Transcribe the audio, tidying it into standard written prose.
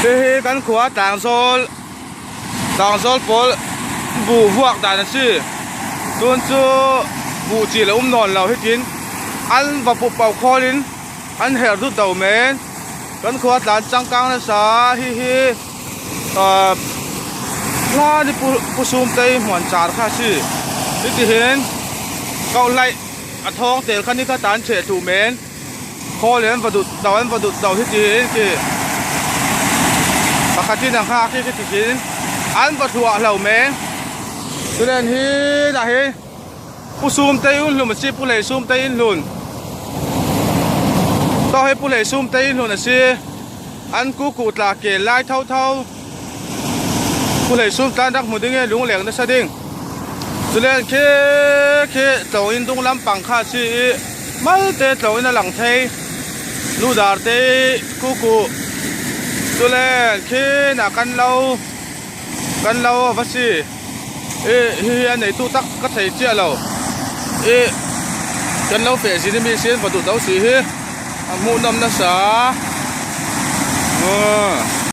hi kan khua Tlangzawl pol vuak dan chi tun chu bu chi la non lo hitin an va pu pau kholin an her du tau men kan khua tlan changkang na sa hi la ni pu sum tei hwan char kha chi ti hen kau lai a thong tel khan ni kha tan che tu men kholin va du dau hi ti ki pakhatin ang ha ki ti kin an va thua lo men tu len hi da hi pu sum tei un lu ma chi pu lei sum tei in lun to he pu lei sum tei in lun a si an ku tla ke lai thau pu lei sum tan dak mu ding e lung leng na sa ding tu len ke to in dung lam pang kha chi mal te to in a lang thei lu dar te ku tu len ke na kan lo va si hi an nei tu tak ka thei chia lo kan lo fe si ni mi sen va tu tau si hi mu nam na sa